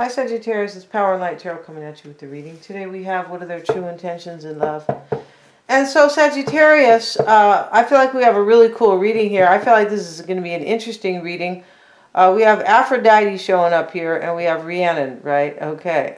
Hi Sagittarius, it's Power and Light Tarot coming at you with the reading. Today we have what are their true intentions in love. And so Sagittarius, I feel like we have a really cool reading here. I feel like this is going to be an interesting reading. We have Aphrodite showing up here and we have Rhiannon, right? Okay.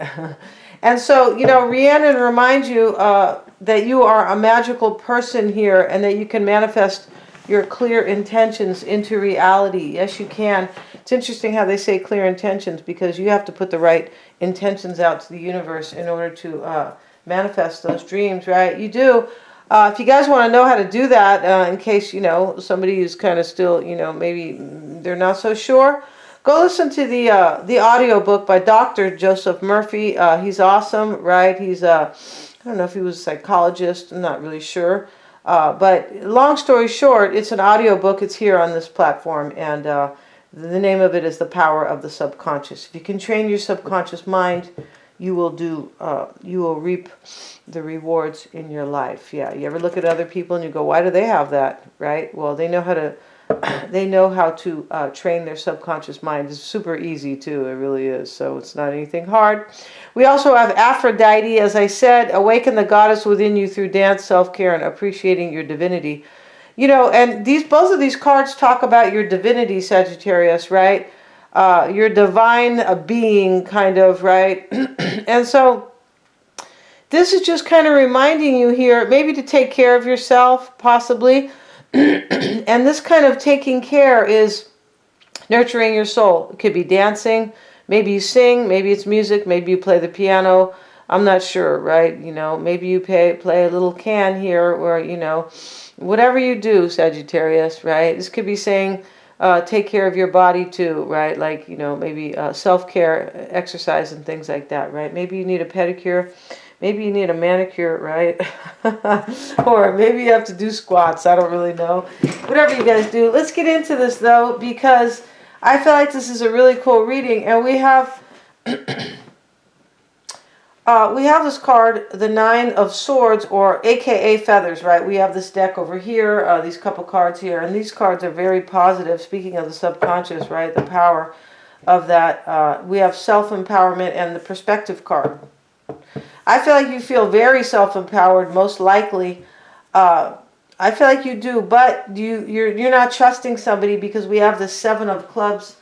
And so, you know, Rhiannon reminds you that you are a magical person here and that you can manifest your clear intentions into reality. Yes, you can. It's interesting how they say clear intentions because you have to put the right intentions out to the universe in order to manifest those dreams, right? You do. If you guys want to know how to do that, in case, you know, somebody is kind of still, you know, maybe they're not so sure, go listen to the audio book by Dr. Joseph Murphy. He's awesome, right? He's I don't know if he was a psychologist. I'm not really sure. But long story short, it's an audio book. It's here on this platform, and the name of it is The Power of the Subconscious. If you can train your subconscious mind, you will reap the rewards in your life. Yeah, you ever look at other people and you go, why do they have that, right? Well, they know how to train their subconscious mind. It's super easy too, it really is. So it's not anything hard. We also have Aphrodite, as I said, awaken the goddess within you through dance, self-care, and appreciating your divinity. You know, and both of these cards talk about your divinity, Sagittarius, right? Your divine being, kind of, right? And so this is just kind of reminding you here, maybe to take care of yourself, possibly. And this kind of taking care is nurturing your soul. It could be dancing, maybe you sing, maybe it's music, maybe you play the piano. I'm not sure, right? You know, maybe you play a little can here, or, you know, whatever you do, Sagittarius, right? This could be saying, take care of your body too, right? Like, you know, maybe self-care, exercise and things like that, right? Maybe you need a pedicure. Maybe you need a manicure, right? Or maybe you have to do squats. I don't really know. Whatever you guys do. Let's get into this, though, because I feel like this is a really cool reading. And we have this card, the Nine of Swords, or AKA Feathers, right? We have this deck over here, these couple cards here. And these cards are very positive. Speaking of the subconscious, right? The power of that. We have self-empowerment and the perspective card. I feel like you feel very self-empowered, most likely. I feel like you do, but you're not trusting somebody because we have the Seven of Clubs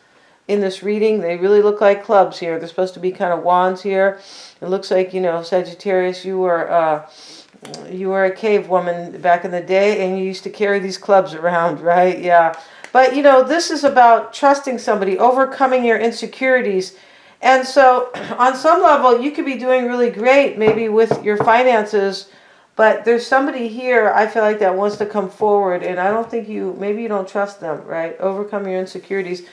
in this reading. They really look like clubs here. They're supposed to be kind of wands here. It looks like, you know, Sagittarius, you were a cave woman back in the day, and you used to carry these clubs around, right? Yeah. But, you know, this is about trusting somebody, overcoming your insecurities. And so on some level, you could be doing really great, maybe with your finances, but there's somebody here, I feel like, that wants to come forward, and I don't think maybe you don't trust them, right? Overcome your insecurities.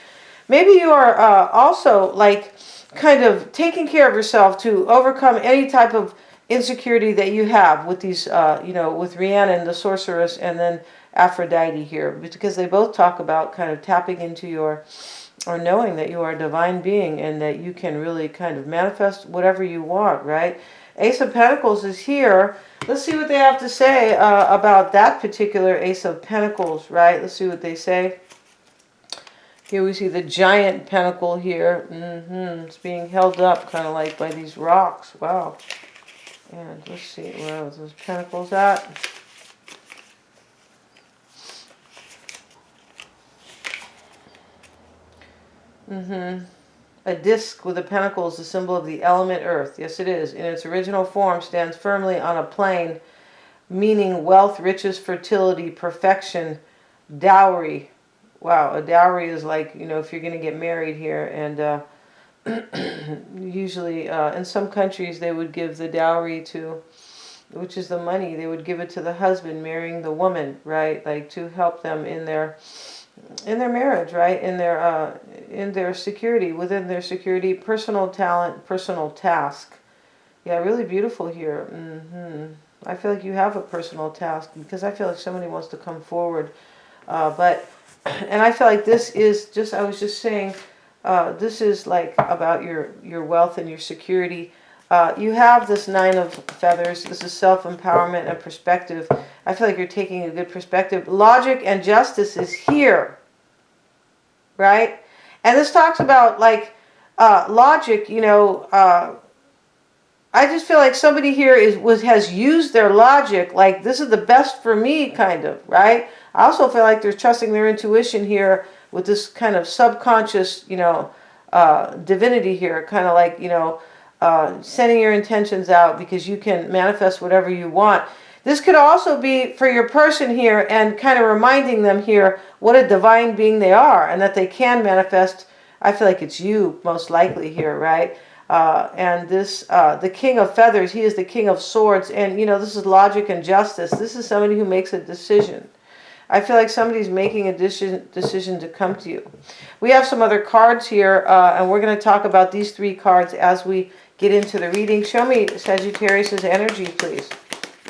Maybe you are also, like, kind of taking care of yourself to overcome any type of insecurity that you have with these, you know, with Rhiannon, the sorceress, and then Aphrodite here, because they both talk about kind of tapping into or knowing that you are a divine being and that you can really kind of manifest whatever you want, right? Ace of Pentacles is here. Let's see what they have to say about that particular Ace of Pentacles, right? Let's see what they say. Here we see the giant pentacle here. It's being held up kind of like by these rocks. Wow. And let's see, where are those pentacles at? A disc with a pentacle is a symbol of the element earth. Yes, it is. In its original form, stands firmly on a plane, meaning wealth, riches, fertility, perfection, dowry. Wow, a dowry is like, you know, if you're going to get married here. And usually in some countries they would give the dowry to, which is the money, they would give it to the husband marrying the woman, right? Like to help them in their marriage, right? In their security, within their security, personal talent, personal task. Yeah, really beautiful here. I feel like you have a personal task because I feel like somebody wants to come forward. And I feel like this is just, I was just saying, this is like about your wealth and your security. You have this Nine of Feathers. This is self-empowerment and perspective. I feel like you're taking a good perspective. Logic and justice is here, right? And this talks about, like, logic, you know, I just feel like somebody here has used their logic, like this is the best for me, kind of, right? I also feel like they're trusting their intuition here with this kind of subconscious, you know, divinity here, kind of like, you know, sending your intentions out because you can manifest whatever you want. This could also be for your person here and kind of reminding them here what a divine being they are and that they can manifest. I feel like it's you most likely here, right? And this, the King of Feathers, he is the King of Swords. And, you know, this is logic and justice. This is somebody who makes a decision. I feel like somebody's making a decision to come to you. We have some other cards here, and we're going to talk about these 3 cards as we get into the reading. Show me Sagittarius's energy, please.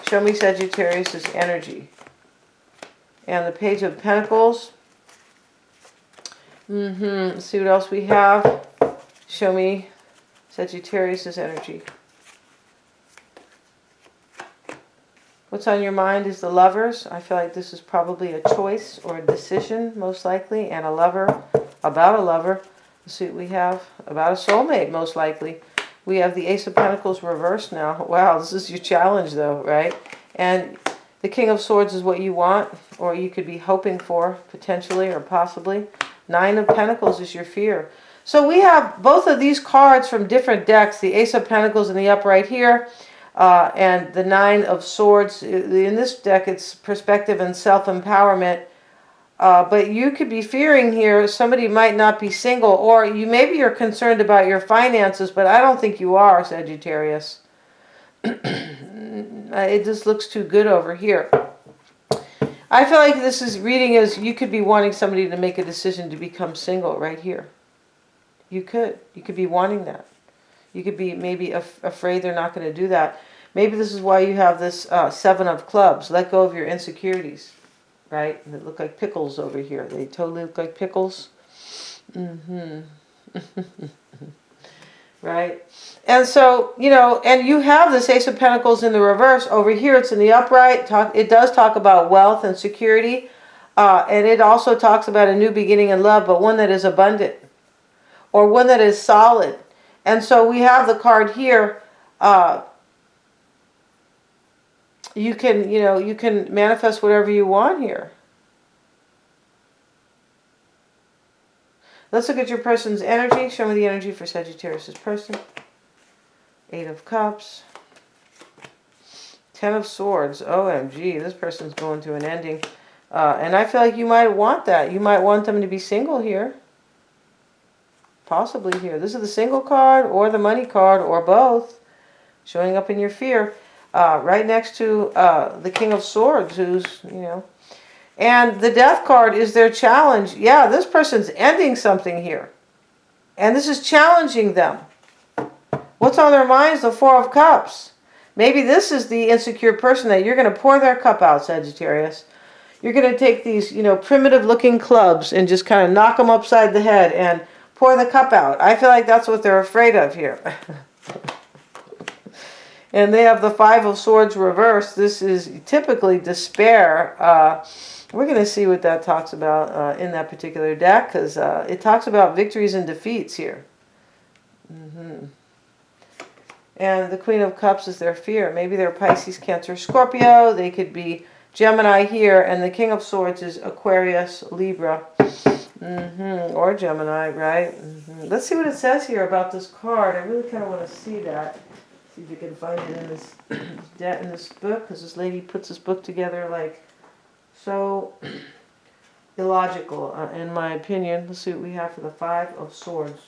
Show me Sagittarius's energy. And the Page of Pentacles. Let's see what else we have. Show me Sagittarius's energy. What's on your mind is the Lovers. I feel like this is probably a choice or a decision, most likely, and a lover, about a lover. Let's see what we have. About a soulmate, most likely. We have the Ace of Pentacles reversed now. Wow, this is your challenge, though, right? And the King of Swords is what you want, or you could be hoping for, potentially or possibly. 9 of Pentacles is your fear. So we have both of these cards from different decks, the Ace of Pentacles in the upright here, and the 9 of Swords. In this deck, it's perspective and self-empowerment. But you could be fearing here, somebody might not be single, or maybe you're concerned about your finances, but I don't think you are, Sagittarius. It just looks too good over here. I feel like this is reading as you could be wanting somebody to make a decision to become single right here. You could be wanting that. You could be maybe afraid they're not going to do that. Maybe this is why you have this 7 of Clubs. Let go of your insecurities, right? They look like pickles over here. They totally look like pickles. Right? And so, you know, and you have this Ace of Pentacles in the reverse. Over here, it's in the upright. It does talk about wealth and security. And it also talks about a new beginning in love, but one that is abundant. Or one that is solid. And so we have the card here. You can manifest whatever you want here. Let's look at your person's energy. Show me the energy for Sagittarius' person. 8 of Cups. 10 of Swords. OMG, this person's going through an ending. And I feel like you might want that. You might want them to be single here. Possibly here. This is the single card or the money card or both. Showing up in your fear. Right next to the King of Swords, who's, you know. And the Death card is their challenge. Yeah, this person's ending something here. And this is challenging them. What's on their minds? The 4 of Cups. Maybe this is the insecure person that you're going to pour their cup out, Sagittarius. You're going to take these, you know, primitive looking clubs and just kind of knock them upside the head and pour the cup out. I feel like that's what they're afraid of here. And they have the 5 of Swords reversed. This is typically despair. We're going to see what that talks about in that particular deck, because it talks about victories and defeats here. And the Queen of Cups is their fear. Maybe they're Pisces, Cancer, Scorpio. They could be Gemini here. And the King of Swords is Aquarius, Libra. Or Gemini, right? Let's see what it says here about this card. I really kind of want to see that. See if you can find it in this book, because this lady puts this book together like so illogical, in my opinion. Let's see what we have for the 5 of Swords.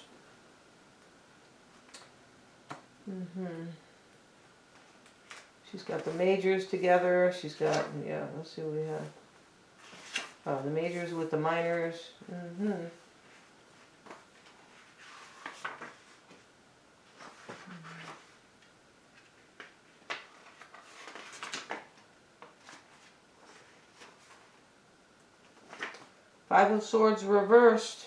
She's got the majors together. She's got, yeah, let's see what we have. The majors with the minors. 5 of Swords reversed.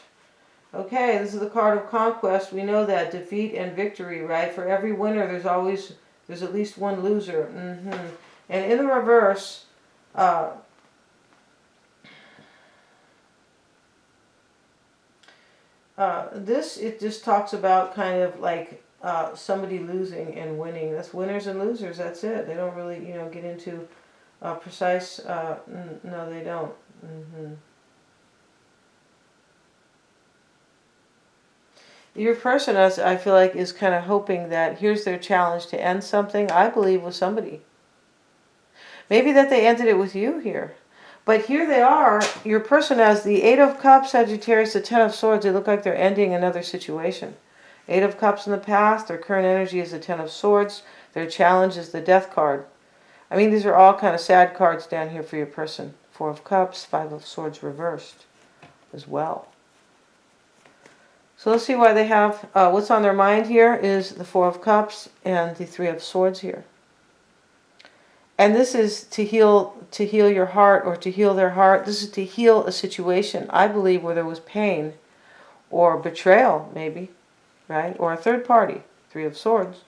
Okay, this is the card of conquest. We know that. Defeat and victory, right? For every winner, there's at least one loser. And in the reverse, This, it just talks about kind of like somebody losing and winning. That's winners and losers. That's it. They don't really, get into precise. No, they don't. Your person, as I feel like, is kind of hoping that here's their challenge to end something. I believe with somebody. Maybe that they ended it with you here. But here they are. Your person has the Eight of Cups, Sagittarius, the Ten of Swords. They look like they're ending another situation. Eight of Cups in the past. Their current energy is the Ten of Swords. Their challenge is the Death card. I mean, these are all kind of sad cards down here for your person. Four of Cups, Five of Swords reversed as well. So let's see why they have, what's on their mind here is the Four of Cups and the Three of Swords here. And this is to heal your heart, or to heal their heart. This is to heal a situation, I believe, where there was pain or betrayal, maybe, right? Or a third party, Three of Swords.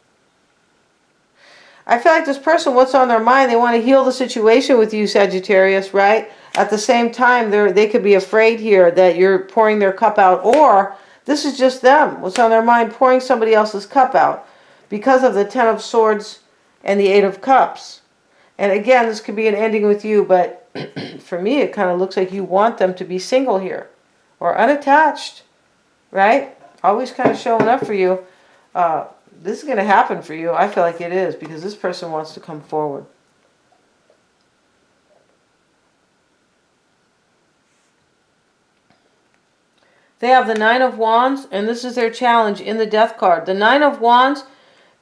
I feel like this person, what's on their mind, they want to heal the situation with you, Sagittarius, right? At the same time, they could be afraid here that you're pouring their cup out, or this is just them. What's on their mind? Pouring somebody else's cup out because of the Ten of Swords and the Eight of Cups. And again, this could be an ending with you, but for me, it kind of looks like you want them to be single here or unattached, right? Always kind of showing up for you. This is going to happen for you. I feel like it is, because this person wants to come forward. They have the Nine of Wands, and this is their challenge in the Death card. The Nine of Wands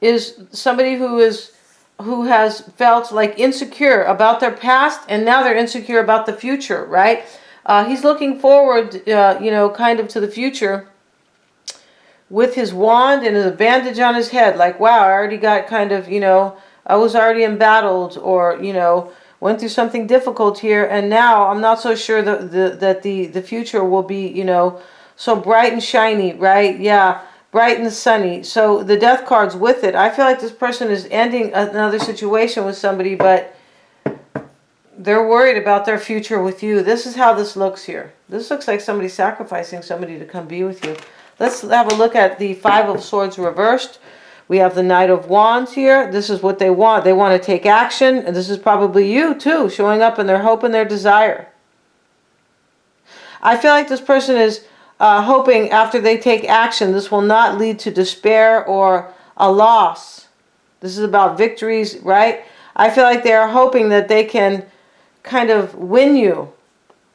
is somebody who has felt like insecure about their past, and now they're insecure about the future, right? He's looking forward, kind of to the future with his wand and a bandage on his head. Like, wow, I already got kind of, I was already embattled, or, went through something difficult here, and now I'm not so sure that the future will be, so bright and shiny, right? Yeah, bright and sunny. So the Death card's with it. I feel like this person is ending another situation with somebody, but they're worried about their future with you. This is how this looks here. This looks like somebody sacrificing somebody to come be with you. Let's have a look at the Five of Swords reversed. We have the Knight of Wands here. This is what they want. They want to take action, and this is probably you too, showing up in their hope and their desire. I feel like this person is hoping after they take action, this will not lead to despair or a loss. This is about victories, right? I feel like they are hoping that they can kind of win you.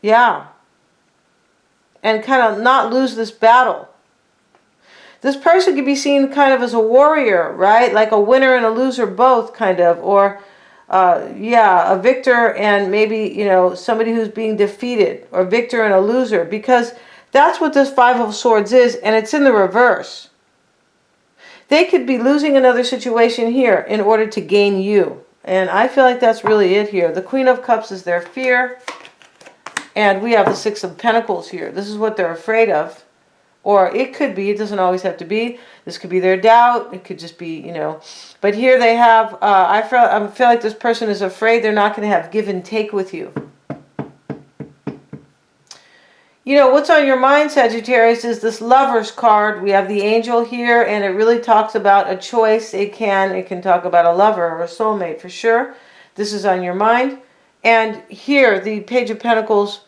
Yeah. And kind of not lose this battle. This person could be seen kind of as a warrior, right? Like a winner and a loser both, kind of. Or, a victor and maybe, somebody who's being defeated. Or victor and a loser. Because that's what this Five of Swords is, and it's in the reverse. They could be losing another situation here in order to gain you. And I feel like that's really it here. The Queen of Cups is their fear. And we have the Six of Pentacles here. This is what they're afraid of. Or it could be, it doesn't always have to be. This could be their doubt. It could just be, But here they have, I feel like this person is afraid they're not going to have give and take with you. What's on your mind, Sagittarius, is this Lover's card. We have the Angel here, and it really talks about a choice. It can talk about a lover or a soulmate for sure. This is on your mind. And here, the Page of Pentacles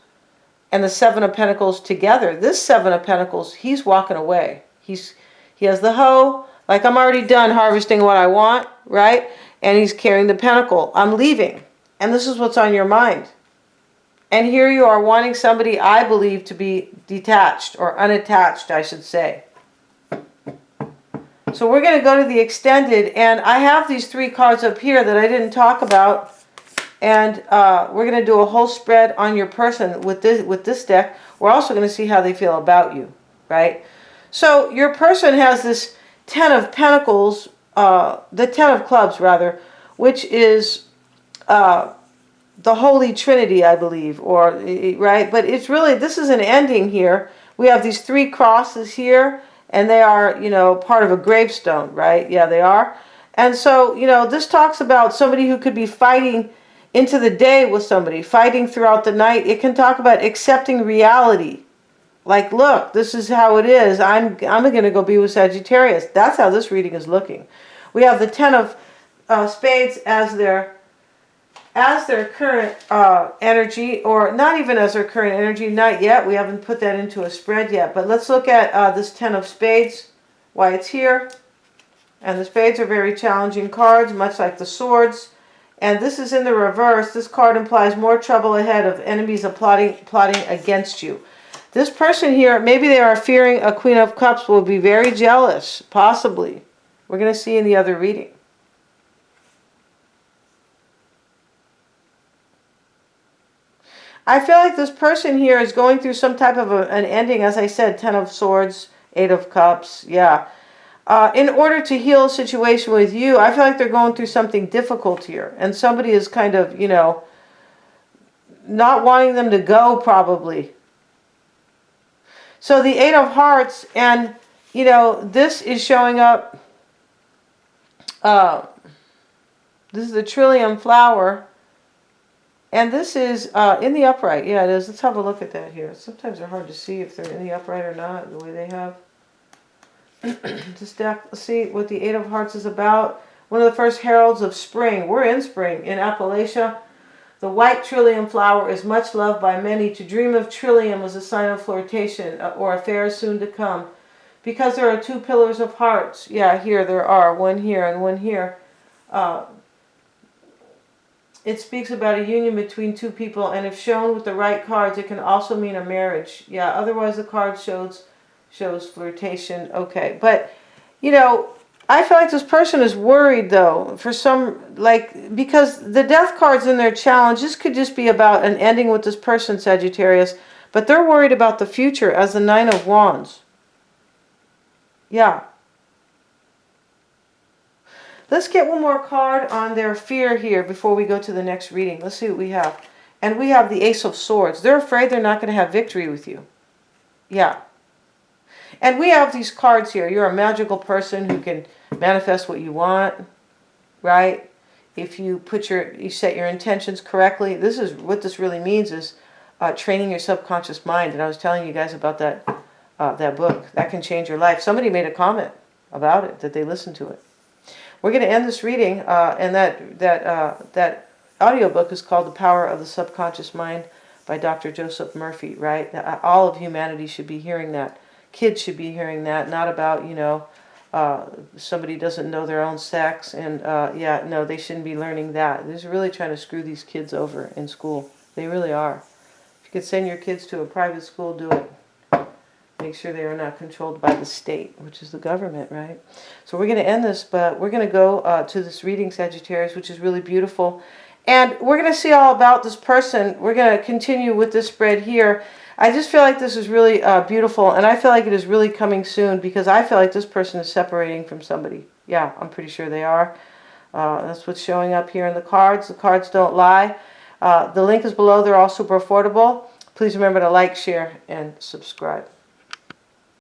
and the Seven of Pentacles together. This Seven of Pentacles, he's walking away. He has the hoe, like I'm already done harvesting what I want, right? And he's carrying the pentacle. I'm leaving. And this is what's on your mind. And here you are wanting somebody, I believe, to be detached or unattached, I should say. So we're going to go to the extended, and I have these three cards up here that I didn't talk about. And we're going to do a whole spread on your person with this deck. We're also going to see how they feel about you, right? So your person has this Ten of Pentacles, the Ten of Clubs, rather, which is the Holy Trinity, I believe, or right? But it's really, this is an ending here. We have these three crosses here, and they are, part of a gravestone, right? Yeah, they are. And so, this talks about somebody who could be fighting into the day with somebody, fighting throughout the night. It can talk about accepting reality, Like, look, this is how it is. I'm going to go be with Sagittarius. That's how this reading is looking. We have the Ten of Spades as their current energy, or not even as their current energy, not yet. We haven't put that into a spread yet. But let's look at this Ten of Spades, why it's here. And the spades are very challenging cards, much like the swords. And this is in the reverse. This card implies more trouble ahead of enemies plotting against you. This person here, maybe they are fearing a Queen of Cups, will be very jealous, possibly. We're going to see in the other reading. I feel like this person here is going through some type of an ending, as I said, Ten of Swords, Eight of Cups, yeah. In order to heal a situation with you, I feel like they're going through something difficult here. And somebody is kind of, you know, not wanting them to go, probably. So the Eight of Hearts, and, you know, this is showing up. This is the Trillium Flower. And this is in the upright. Yeah, it is. Let's have a look at that here. Sometimes they're hard to see if they're in the upright or not, the way they have. This deck, let's see what the Eight of Hearts is about. One of the first heralds of spring. We're in spring in Appalachia. The white trillium flower is much loved by many. To dream of trillium was a sign of flirtation or affairs soon to come. Because there are two pillars of hearts. Yeah, here there are. One here and one here. It speaks about a union between two people, and if shown with the right cards, it can also mean a marriage. Yeah, otherwise the card shows flirtation. Okay, but, you know, I feel like this person is worried, though, for some, like, because the death card's in their challenge. This could just be about an ending with this person, Sagittarius, but they're worried about the future as the Nine of Wands. Yeah. Let's get one more card on their fear here before we go to the next reading. Let's see what we have. And we have the Ace of Swords. They're afraid they're not going to have victory with you. Yeah. And we have these cards here. You're a magical person who can manifest what you want, right? If you set your intentions correctly. This is what this really means, is training your subconscious mind. And I was telling you guys about that book. That can change your life. Somebody made a comment about it, that they listened to it. We're going to end this reading, and that audiobook is called The Power of the Subconscious Mind by Dr. Joseph Murphy, right? All of humanity should be hearing that. Kids should be hearing that, not about, you know, somebody doesn't know their own sex, and, yeah, no, they shouldn't be learning that. They're really trying to screw these kids over in school. They really are. If you could send your kids to a private school, do it. Make sure they are not controlled by the state, which is the government, right? So we're going to end this, but we're going to go to this reading, Sagittarius, which is really beautiful. And we're going to see all about this person. We're going to continue with this spread here. I just feel like this is really beautiful, and I feel like it is really coming soon, because I feel like this person is separating from somebody. Yeah, I'm pretty sure they are. That's what's showing up here in the cards. The cards don't lie. The link is below. They're all super affordable. Please remember to like, share, and subscribe.